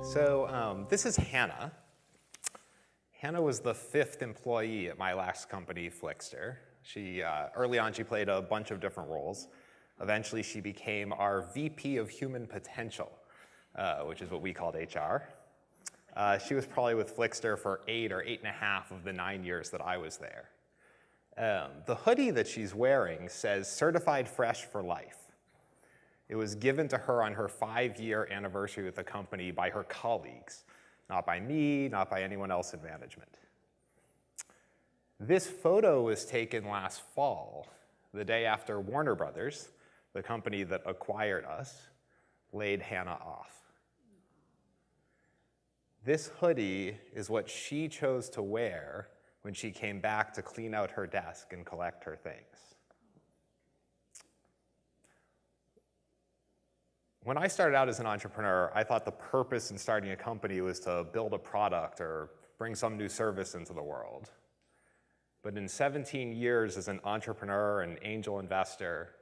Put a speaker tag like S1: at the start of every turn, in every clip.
S1: This is Hannah. Hannah was the 5th employee at my last company, Flixster. Early on, she played a bunch of different roles. Eventually, she became our VP of Human Potential, which is what we called HR. She was probably with Flixster for 8 or 8.5 of the 9 years that I was there. The hoodie that she's wearing says Certified Fresh for Life. It was given to her on her 5-year anniversary with the company by her colleagues, not by me, not by anyone else in management. This photo was taken last fall, the day after Warner Brothers, the company that acquired us, laid Hannah off. This hoodie is what she chose to wear when she came back to clean out her desk and collect her things. When I started out as an entrepreneur, I thought the purpose in starting a company was to build a product or bring some new service into the world. But in 17 years as an entrepreneur and angel investor,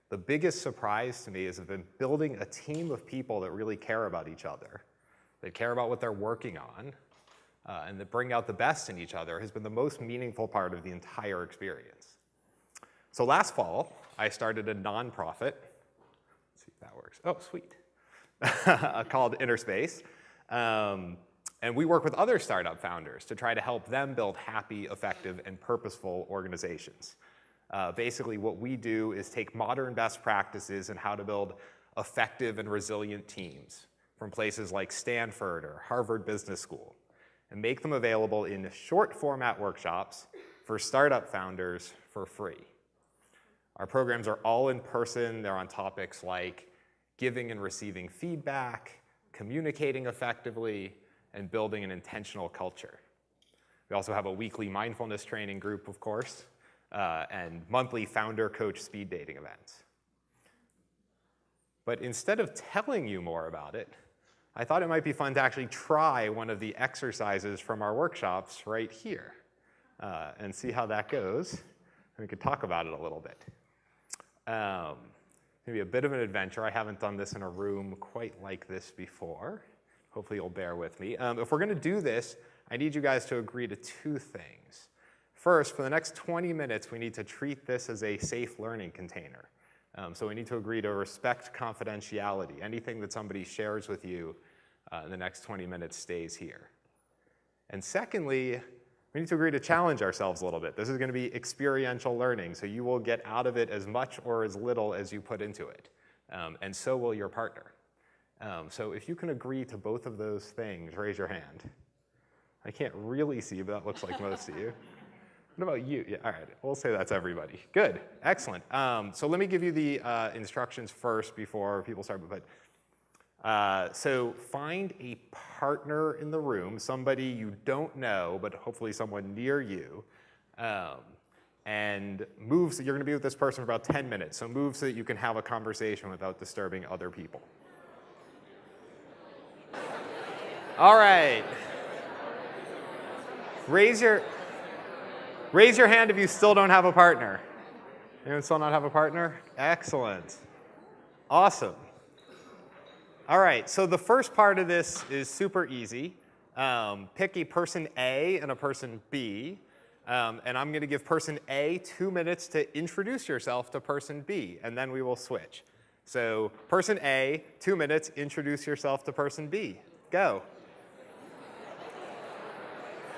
S1: the biggest surprise to me has been building a team of people that really care about each other, that care about what they're working on, and that bring out the best in each other has been the most meaningful part of the entire experience. So last fall, I started a nonprofit. Let's see if that works. Oh, sweet. Called Inner Space. And we work with other startup founders to try to help them build happy, effective, and purposeful organizations. Basically, what we do is take modern best practices and how to build effective and resilient teams from places like Stanford or Harvard Business School and make them available in short format workshops for startup founders for free. Our programs are all in person. They're on topics like giving and receiving feedback, communicating effectively, and building an intentional culture. We also have a weekly mindfulness training group, of course, and monthly founder coach speed dating events. But instead of telling you more about it, I thought it might be fun to actually try one of the exercises from our workshops right here and see how that goes. And we could talk about it a little bit. Maybe a bit of an adventure. I haven't done this in a room quite like this before. Hopefully you'll bear with me. If we're going to do this, I need you guys to agree to 2 things. First, for the next 20 minutes, we need to treat this as a safe learning container. So we need to agree to respect confidentiality. Anything that somebody shares with you in the next 20 minutes stays here. And secondly, we need to agree to challenge ourselves a little bit. This is going to be experiential learning, so you will get out of it as much or as little as you put into it. And so will your partner. So if you can agree to both of those things, raise your hand. I can't really see, but that looks like most of you. What about you? Yeah, all right, we'll say that's everybody. Good, excellent. So let me give you the instructions first before people start. So find a partner in the room, somebody you don't know, but hopefully someone near you, and move. So you're going to be with this person for about 10 minutes. So move so that you can have a conversation without disturbing other people. All right. Raise your hand if you still don't have a partner. Anyone still not have a partner? Excellent. Awesome. All right, so the first part of this is super easy. Pick a person A and a person B. And I'm going to give person A 2 minutes to introduce yourself to person B, and then we will switch. So person A, 2 minutes, introduce yourself to person B. Go.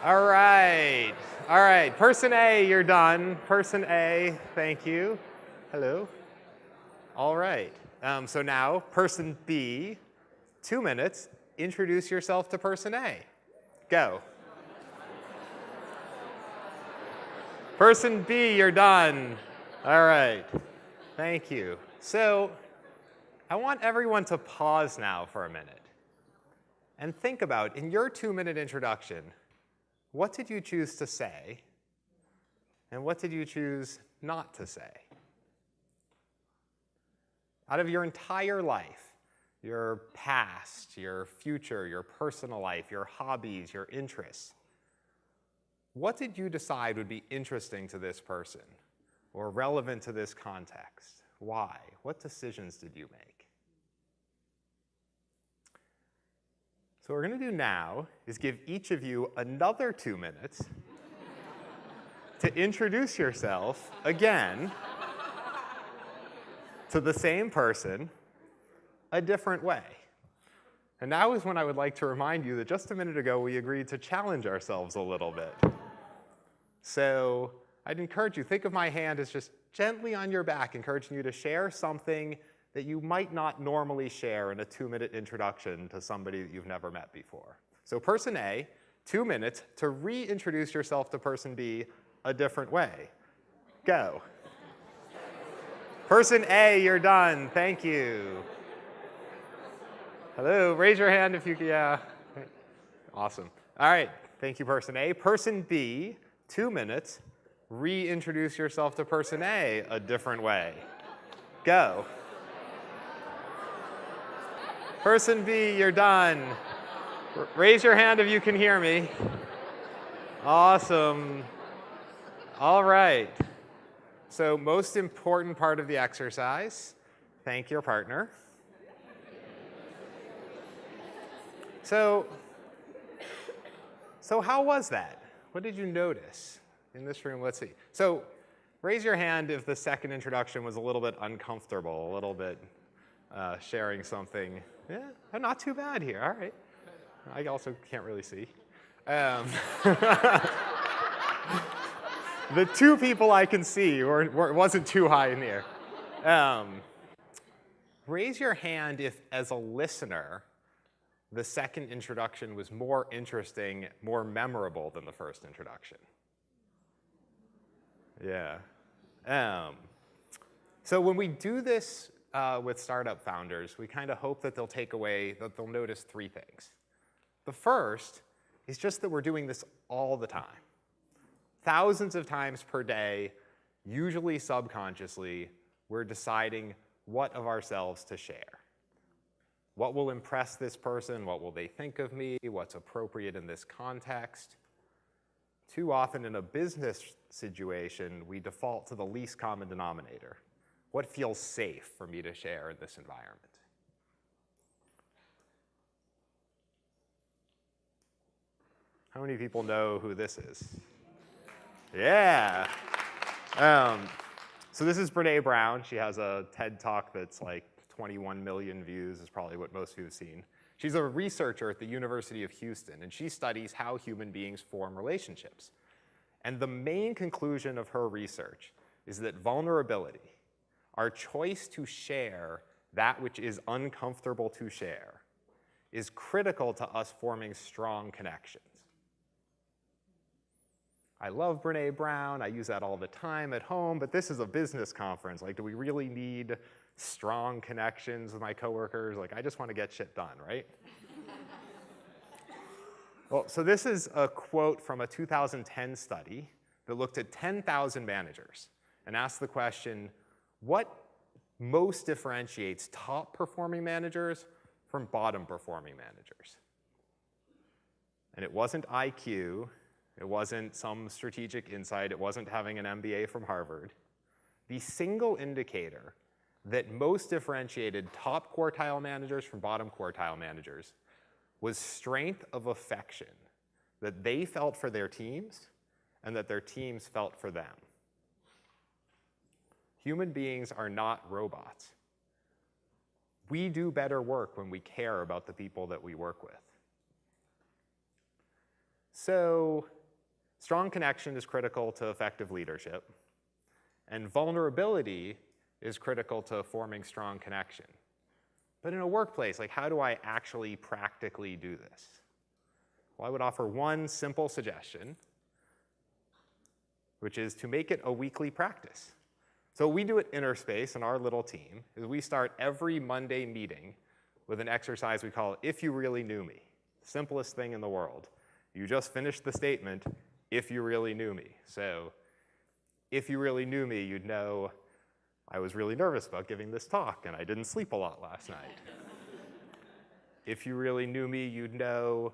S1: All right. All right. Person A, you're done. Person A, thank you. Hello. All right. So now, person B, 2 minutes, introduce yourself to person A. Go. Person B, you're done. All right. Thank you. So I want everyone to pause now for a minute and think about, in your 2-minute introduction, what did you choose to say, and what did you choose not to say? Out of your entire life, your past, your future, your personal life, your hobbies, your interests, what did you decide would be interesting to this person or relevant to this context? Why? What decisions did you make? So what we're going to do now is give each of you another 2 minutes to introduce yourself again to the same person a different way. And now is when I would like to remind you that just a minute ago we agreed to challenge ourselves a little bit. So I'd encourage you, think of my hand as just gently on your back, encouraging you to share something that you might not normally share in a 2-minute introduction to somebody that you've never met before. So person A, 2 minutes to reintroduce yourself to person B a different way. Go. Person A, you're done. Thank you. Hello, raise your hand if you can, yeah. Awesome. All right, thank you, person A. Person B, 2 minutes, reintroduce yourself to person A a different way. Go. Person B, you're done. Raise your hand if you can hear me. Awesome. All right. So most important part of the exercise, thank your partner. So how was that? What did you notice in this room? Let's see. So raise your hand if the second introduction was a little bit uncomfortable, a little bit sharing something. Yeah, not too bad here. All right. I also can't really see. The 2 people I can see wasn't too high in the air. Raise your hand if, as a listener, the second introduction was more interesting, more memorable than the first introduction. Yeah. So when we do this with startup founders, we kind of hope that they'll notice 3 things. The first is just that we're doing this all the time. Thousands of times per day, usually subconsciously, we're deciding what of ourselves to share. What will impress this person? What will they think of me? What's appropriate in this context? Too often in a business situation, we default to the least common denominator. What feels safe for me to share in this environment? How many people know who this is? Yeah. So this is Brené Brown. She has a TED Talk that's like 21 million views, is probably what most of you have seen. She's a researcher at the University of Houston, and she studies how human beings form relationships. And the main conclusion of her research is that vulnerability, our choice to share that which is uncomfortable to share, is critical to us forming strong connections. I love Brené Brown. I use that all the time at home, but this is a business conference. Like, do we really need strong connections with my coworkers? Like, I just want to get shit done, right? Well, so this is a quote from a 2010 study that looked at 10,000 managers and asked the question, what most differentiates top-performing managers from bottom-performing managers? And it wasn't IQ. It wasn't some strategic insight. It wasn't having an MBA from Harvard. The single indicator that most differentiated top quartile managers from bottom quartile managers was strength of affection that they felt for their teams and that their teams felt for them. Human beings are not robots. We do better work when we care about the people that we work with. So, strong connection is critical to effective leadership, and vulnerability is critical to forming strong connection. But in a workplace, like, how do I actually practically do this? Well, I would offer one simple suggestion, which is to make it a weekly practice. So what we do at Innerspace in our little team is we start every Monday meeting with an exercise we call If You Really Knew Me. Simplest thing in the world. You just finished the statement, if you really knew me. So if you really knew me, you'd know I was really nervous about giving this talk, and I didn't sleep a lot last night. If you really knew me, you'd know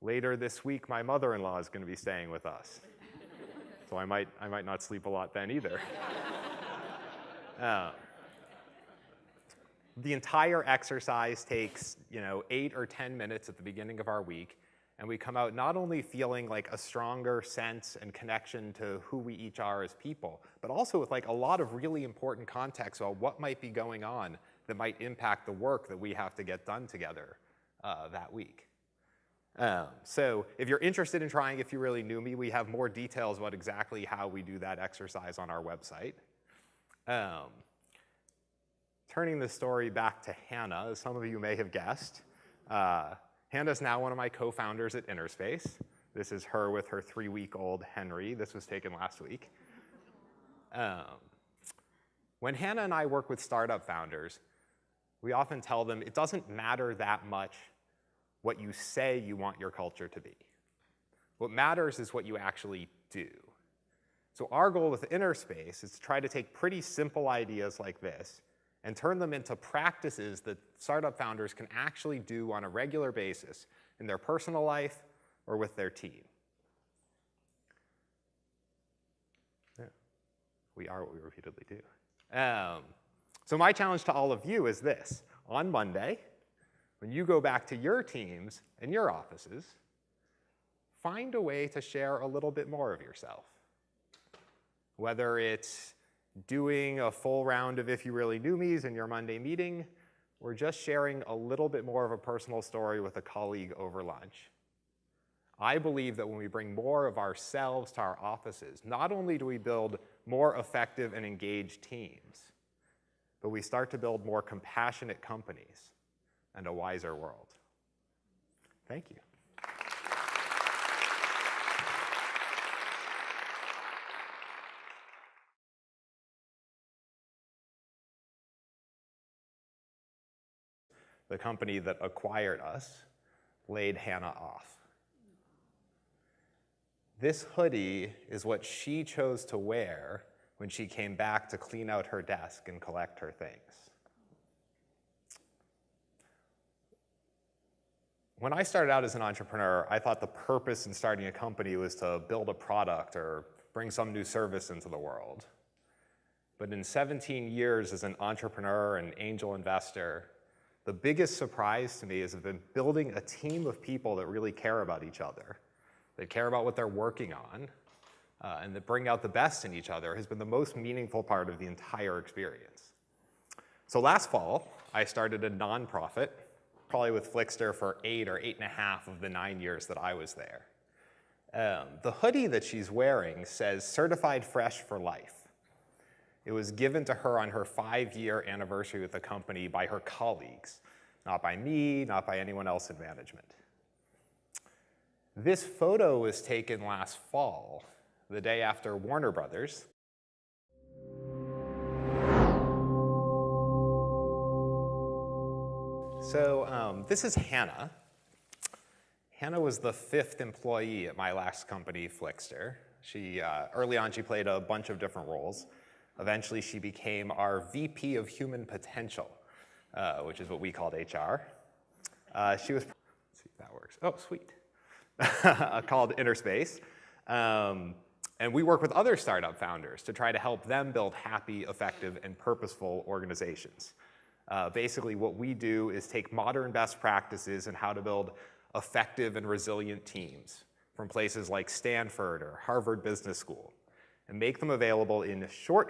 S1: later this week my mother-in-law is going to be staying with us. So I might not sleep a lot then either. The entire exercise takes 8 or 10 minutes at the beginning of our week, and we come out not only feeling like a stronger sense and connection to who we each are as people, but also with like a lot of really important context about what might be going on that might impact the work that we have to get done together that week. So if you're interested in trying If You Really Knew Me, we have more details about exactly how we do that exercise on our website. Turning the story back to Hannah, as some of you may have guessed, Hannah's now one of my co-founders at Innerspace. This is her with her 3-week-old Henry. This was taken last week. When Hannah and I work with startup founders, we often tell them it doesn't matter that much what you say you want your culture to be. What matters is what you actually do. So our goal with Innerspace is to try to take pretty simple ideas like this and turn them into practices that startup founders can actually do on a regular basis in their personal life or with their team. Yeah. We are what we repeatedly do. So my challenge to all of you is this. On Monday, when you go back to your teams and your offices, find a way to share a little bit more of yourself. Whether it's doing a full round of If You Really Knew Me's in your Monday meeting, or just sharing a little bit more of a personal story with a colleague over lunch. I believe that when we bring more of ourselves to our offices, not only do we build more effective and engaged teams, but we start to build more compassionate companies and a wiser world. Thank you. The company that acquired us laid Hannah off. This hoodie is what she chose to wear when she came back to clean out her desk and collect her things. When I started out as an entrepreneur, I thought the purpose in starting a company was to build a product or bring some new service into the world. But in 17 years as an entrepreneur and angel investor, the biggest surprise to me is I've been building a team of people that really care about each other, that care about what they're working on, and that bring out the best in each other has been the most meaningful part of the entire experience. So last fall, I started a nonprofit, probably with Flixster for 8 or 8.5 of the 9 years that I was there. The hoodie that she's wearing says Certified Fresh for Life. It was given to her on her 5-year anniversary with the company by her colleagues, not by me, not by anyone else in management. This photo was taken last fall, the day after Warner Brothers. So this is Hannah. Hannah was the 5th employee at my last company, Flixster. Early on, she played a bunch of different roles. Eventually, she became our VP of Human Potential, which is what we called HR. She was, let's see if that works. Oh, sweet. Called Innerspace. And we work with other startup founders to try to help them build happy, effective, and purposeful organizations. Basically, what we do is take modern best practices and how to build effective and resilient teams from places like Stanford or Harvard Business School and make them available in short